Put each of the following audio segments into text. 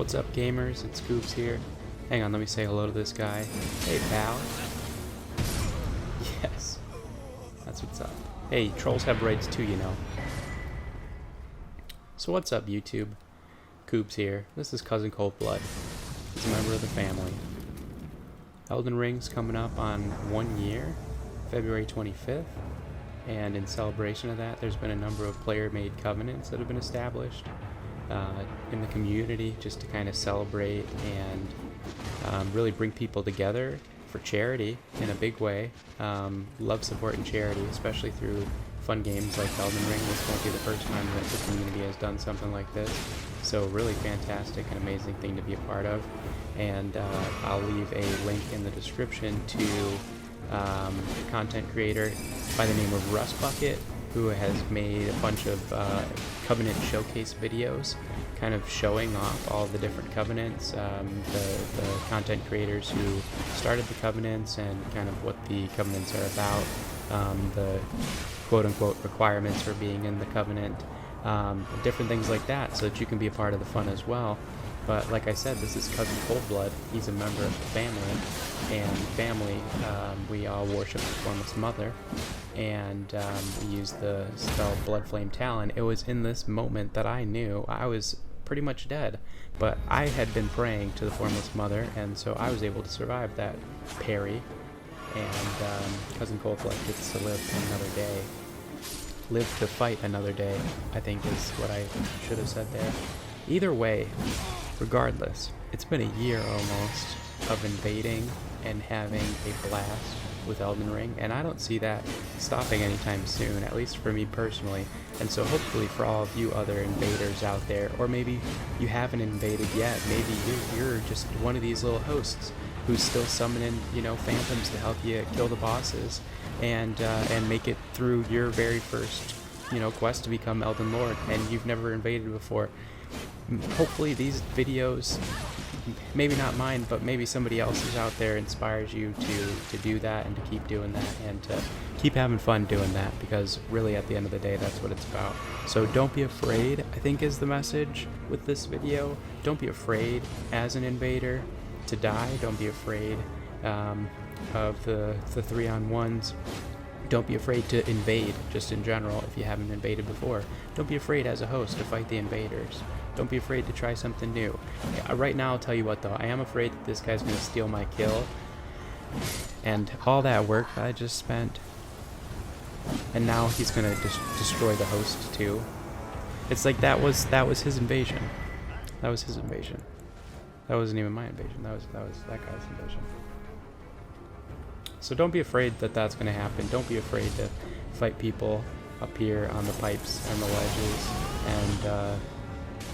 What's up, gamers? It's Scoops here. Hang on, let me say hello to this guy. Hey, pal. Yes. That's what's up. Hey, trolls have rights too, you know. So what's up, YouTube? Coops here. This is Cousin Coldblood. He's a member of the family. Elden Ring's coming up on 1 year, February 25th. And in celebration of that, there's been a number of player-made covenants that have been established in the community just to kind of celebrate and really bring people together for charity in a big way. Love supporting charity, especially through fun games like Elden Ring. This won't be the first time that the community has done something like this. So really fantastic and amazing thing to be a part of. And I'll leave a link in the description to a content creator by the name of Rustbucket, who has made a bunch of Covenant showcase videos, kind of showing off all the different Covenants, the content creators who started the Covenants and kind of what the Covenants are about, the quote-unquote requirements for being in the Covenant, different things like that, so that you can be a part of the fun as well. But like I said, this is Cousin Coldblood. He's a member of the family, and family, we all worship the Formless Mother, and we use the spell Blood Flame Talon. It was in this moment that I knew I was pretty much dead, but I had been praying to the Formless Mother, and so I was able to survive that parry, and Cousin Coldblood gets to live another day. Live to fight another day, I think is what I should have said there. Either way, regardless, it's been a year almost of invading and having a blast with Elden Ring, and I don't see that stopping anytime soon, at least for me personally. And so hopefully for all of you other invaders out there, or maybe you haven't invaded yet, maybe you're just one of these little hosts who's still summoning, you know, phantoms to help you kill the bosses and make it through your very first, you know, quest to become Elden Lord, and you've never invaded before. Hopefully these videos, maybe not mine, but maybe somebody else's out there, inspires you to do that and to keep doing that and to keep having fun doing that, because really at the end of the day that's what it's about. So don't be afraid, I think, is the message with this video. Don't be afraid as an invader to die. Don't be afraid of the 3-on-1s. Don't be afraid to invade, just in general, if you haven't invaded before. Don't be afraid as a host to fight the invaders. Don't be afraid to try something new. Right now, I'll tell you what though, I am afraid that this guy's going to steal my kill. And all that work that I just spent. And now he's going to destroy the host too. It's like that was his invasion. That was his invasion. That wasn't even my invasion. That was that guy's invasion. So don't be afraid that that's going to happen. Don't be afraid to fight people up here on the pipes and the ledges. And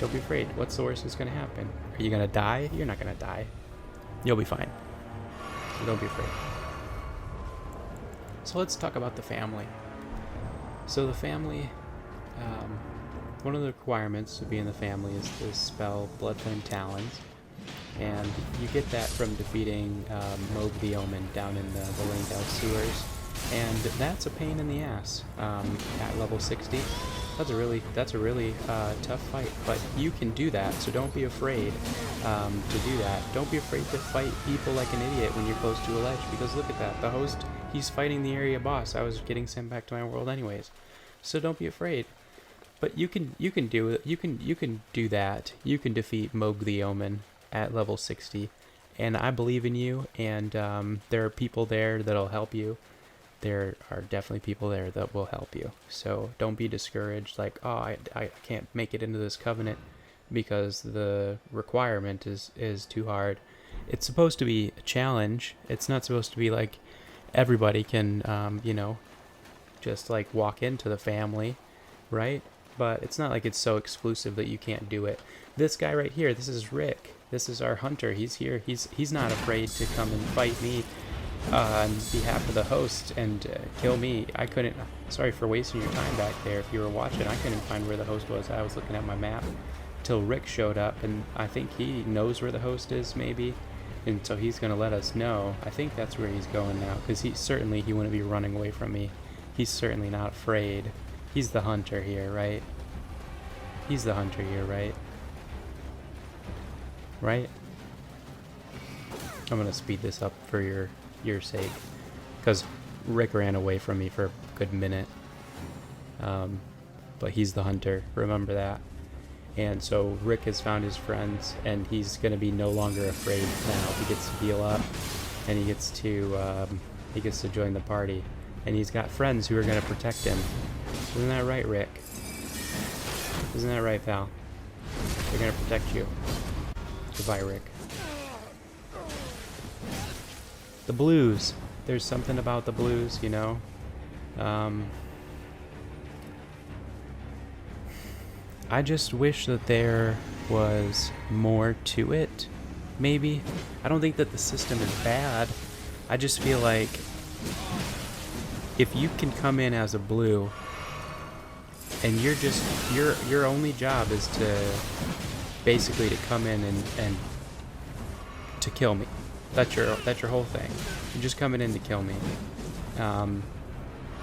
don't be afraid. What's the worst that's going to happen? Are you going to die? You're not going to die. You'll be fine. So don't be afraid. So let's talk about the family. So the family, one of the requirements to be in the family is this spell, Blood Flame Talons. And you get that from defeating Moog the Omen down in the Leyndell sewers, and that's a pain in the ass at level 60. That's a really tough fight, but you can do that. So don't be afraid to do that. Don't be afraid to fight people like an idiot when you're close to a ledge, because look at that. The host, he's fighting the area boss. I was getting sent back to my world anyways. So don't be afraid. But you can do it. You can do that. You can defeat Moog the Omen at level 60, and I believe in you, and there are people there that'll help you. There are definitely people there that will help you, so don't be discouraged like, oh, I can't make it into this covenant because the requirement is too hard. It's supposed to be a challenge. It's not supposed to be like everybody can you know, just like walk into the family, right? But it's not like it's so exclusive that you can't do it. This guy right here, this is Rick. This is our hunter. He's here. He's not afraid to come and fight me on behalf of the host and kill me. I couldn't. Sorry for wasting your time back there. If you were watching, I couldn't find where the host was. I was looking at my map till Rick showed up, and I think he knows where the host is, maybe, and so he's gonna let us know. I think that's where he's going now, because he wouldn't be running away from me. He's certainly not afraid. He's the hunter here, right? He's the hunter here, right? right? I'm gonna speed this up for your sake, because Rick ran away from me for a good minute. But he's the hunter, remember that. And so Rick has found his friends, and he's gonna be no longer afraid now. He gets to heal up, and he gets to join the party, and he's got friends who are gonna protect him. Isn't that right, Rick? Isn't that right, pal? They're gonna protect you. Goodbye, Rick. The blues. There's something about the blues, you know. I just wish that there was more to it, maybe. I don't think that the system is bad. I just feel like if you can come in as a blue and you're just your only job is to basically to come in and to kill me. That's your whole thing. You're just coming in to kill me.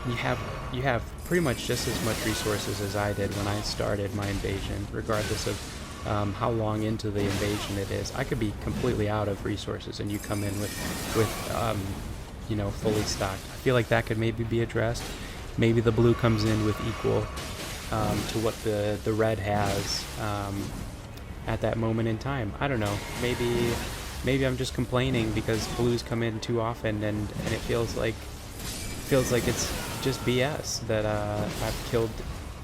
You have pretty much just as much resources as I did when I started my invasion, regardless of how long into the invasion it is. I could be completely out of resources, and you come in with you know, fully stocked. I feel like that could maybe be addressed. Maybe the blue comes in with equal to what the red has at that moment in time. I don't know. Maybe I'm just complaining because blues come in too often, and it feels like it's just BS that I've killed,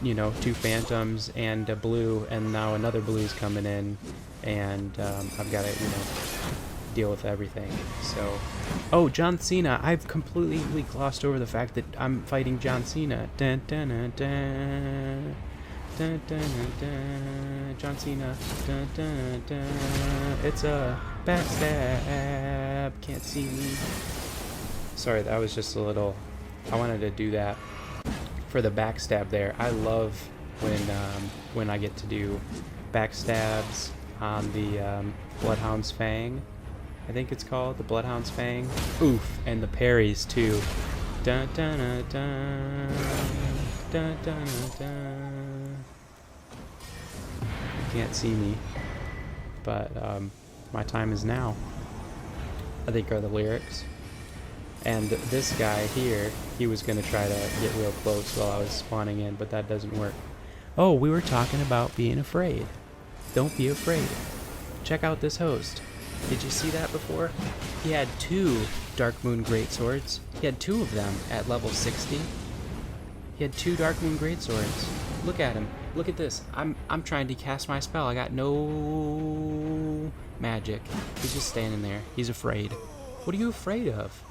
you know, 2 phantoms and a blue, and now another blue's coming in, and I've got to, you know, deal with everything. So, oh, John Cena! I've completely glossed over the fact that I'm fighting John Cena. Dun, dun, dun, dun. Dun, dun, dun, dun. John Cena. Dun, dun, dun. It's a backstab. Can't see me. Sorry, that was just a little. I wanted to do that for the backstab there. I love when I get to do backstabs on the Bloodhound's Fang. I think it's called the Bloodhound's Fang. Oof, and the parries too. Dun dun dun dun dun dun dun. You can't see me, but my time is now, I think are the lyrics. And this guy here, he was going to try to get real close while I was spawning in, but that doesn't work. Oh, we were talking about being afraid. Don't be afraid. Check out this host. Did you see that before? He had 2 Dark Moon Greatswords. He had 2 of them at level 60. He had 2 Dark Moon Greatswords. Look at him. Look at this. I'm trying to cast my spell. I got no magic. He's just standing there. He's afraid. What are you afraid of?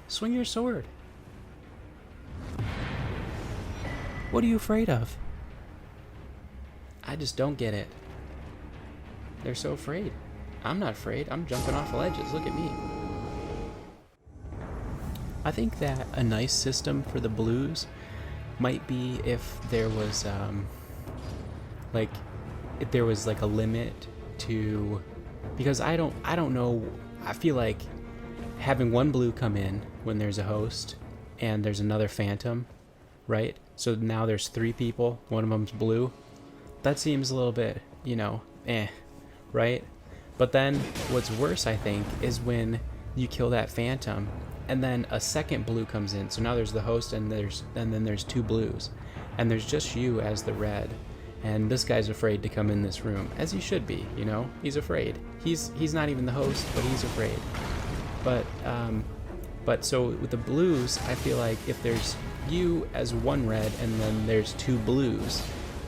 Swing your sword. What are you afraid of? I just don't get it. They're so afraid. I'm not afraid. I'm jumping off ledges. Look at me. I think that a nice system for the blues might be if there was like a limit to, because I don't know. I feel like having one blue come in when there's a host and there's another phantom, right? So now there's 3 people, one of them's blue. That seems a little bit, you know, right? But then what's worse, I think, is when you kill that phantom and then a second blue comes in. So now there's the host and then there's 2 blues, and there's just you as the red. And this guy's afraid to come in this room, as he should be, you know? He's afraid. He's not even the host, but he's afraid. But so with the blues, I feel like if there's you as 1 red and then there's 2 blues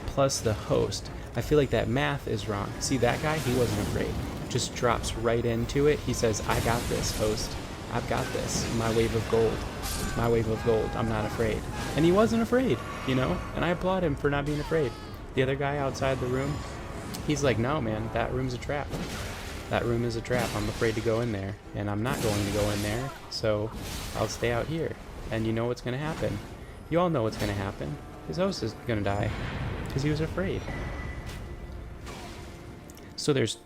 plus the host, I feel like that math is wrong. See, that guy, he wasn't afraid. Just drops right into it. He says, I got this, host. I've got this. My wave of gold. My wave of gold. I'm not afraid. And he wasn't afraid, you know? And I applaud him for not being afraid. The other guy outside the room, he's like, no, man, that room's a trap. That room is a trap. I'm afraid to go in there, and I'm not going to go in there, so I'll stay out here. And you know what's going to happen. You all know what's going to happen. His host is going to die because he was afraid. So there's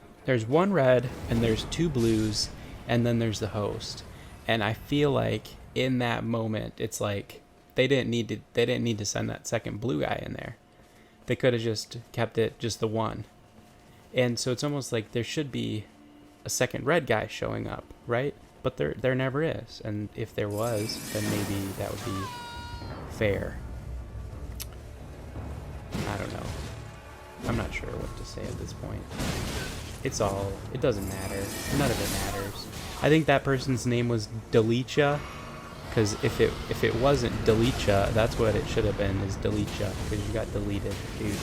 1 red, and there's 2 blues, and then there's the host. And I feel like in that moment, it's like they didn't need to send that second blue guy in there. They could have just kept it just the 1. And so it's almost like there should be a second red guy showing up, right? But there never is. And if there was, then maybe that would be fair. I don't know. I'm not sure what to say at this point. It doesn't matter. None of it matters. I think that person's name was Delicia, because if it wasn't Delicia, that's what it should have been, is Delicia, because you got deleted, dude.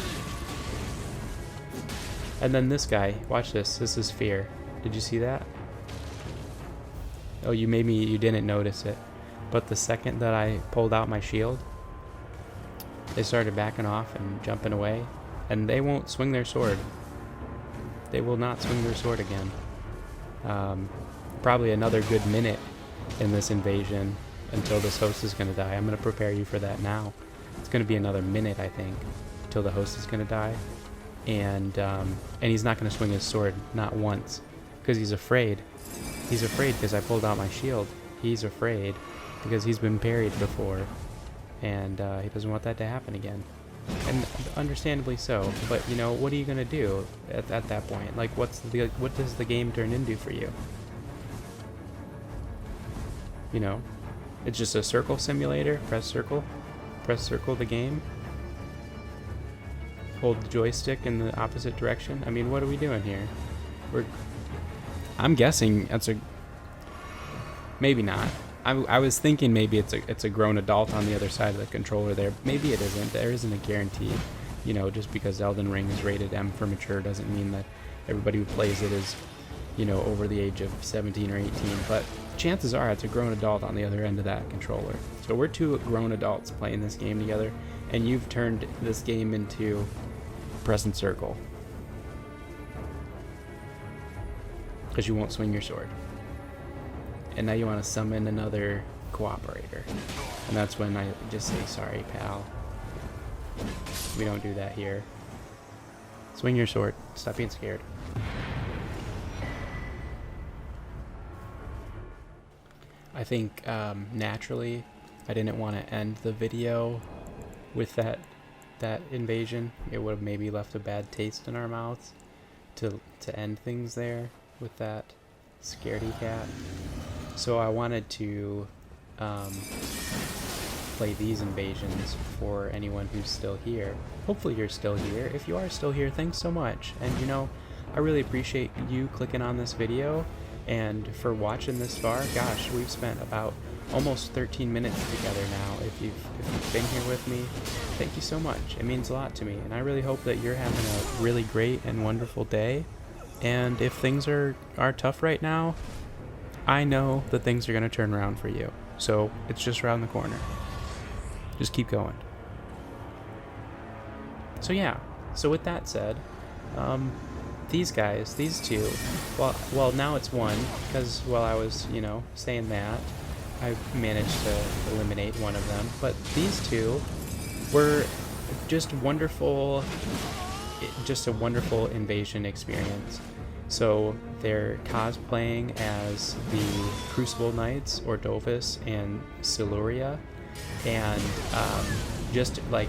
And then this guy, watch this. This is Fear. Did you see that? Oh, you didn't notice it. But the second that I pulled out my shield, they started backing off and jumping away. And they won't swing their sword. They will not swing their sword again. Probably another good minute in this invasion until this host is going to die. I'm going to prepare you for that now. It's going to be another minute, I think, until the host is going to die. And he's not going to swing his sword, not once, because he's afraid. He's afraid because I pulled out my shield. He's afraid because he's been parried before, and he doesn't want that to happen again. And understandably so. But you know, what are you going to do at that point? Like, what does the game turn into for you? You know, it's just a circle simulator. Press circle the game. Hold the joystick in the opposite direction. I mean, what are we doing here? I'm guessing that's maybe not. I was thinking maybe it's a grown adult on the other side of the controller there. Maybe it isn't. There isn't a guarantee. You know, just because Elden Ring is rated M for mature doesn't mean that everybody who plays it is, you know, over the age of 17 or 18. But chances are it's a grown adult on the other end of that controller. So we're two grown adults playing this game together, and you've turned this game into press and circle because you won't swing your sword. And now you want to summon another cooperator. And that's when I just say, sorry, pal. We don't do that here. Swing your sword. Stop being scared. I think naturally I didn't want to end the video with that invasion. It would have maybe left a bad taste in our mouths to end things there with that scaredy cat. So I wanted to play these invasions for anyone who's still here. Hopefully you're still here. If you are still here, thanks so much. And you know, I really appreciate you clicking on this video and for watching this far. Gosh, we've spent about almost 13 minutes together now. If you've been here with me, thank you so much. It means a lot to me, and I really hope that you're having a really great and wonderful day. And if things are tough right now, I know that things are going to turn around for you. So it's just around the corner. Just keep going. So yeah, so with that said, these guys, these two, well now it's one, because while I was, you know, saying that, I managed to eliminate one of them. But these two were just wonderful, just a wonderful invasion experience. So they're cosplaying as the Crucible Knights, Ordovus and Siluria, and just like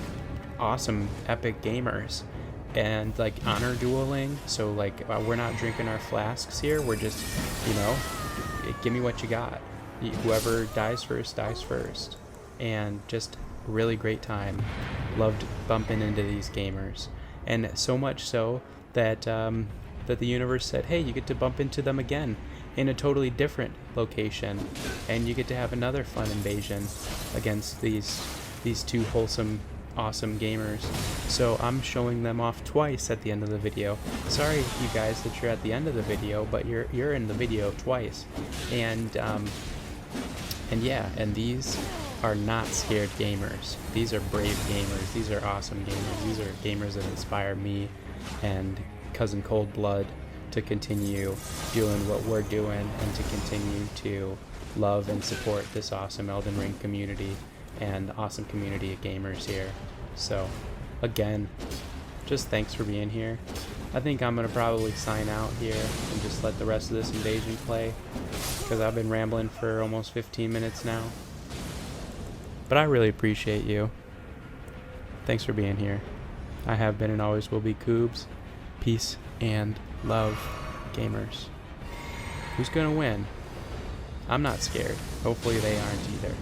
awesome epic gamers, and like honor dueling. So like we're not drinking our flasks here, we're just, you know, give me what you got. Whoever dies first, and just really great time. Loved bumping into these gamers, and so much so that that the universe said, hey, you get to bump into them again in a totally different location, and you get to have another fun invasion against these two wholesome, awesome gamers. So I'm showing them off twice at the end of the video. Sorry, you guys, that you're at the end of the video, but you're in the video twice. And yeah, and these are not scared gamers. These are brave gamers. These are awesome gamers. These are gamers that inspire me and Cousin Cold Blood to continue doing what we're doing, and to continue to love and support this awesome Elden Ring community and awesome community of gamers here. So again, just thanks for being here. I think I'm gonna probably sign out here and just let the rest of this invasion play, because I've been rambling for almost 15 minutes now. But I really appreciate you. Thanks for being here. I have been and always will be Koobs. Peace. and love gamers. Who's gonna win? I'm not scared. Hopefully they aren't either.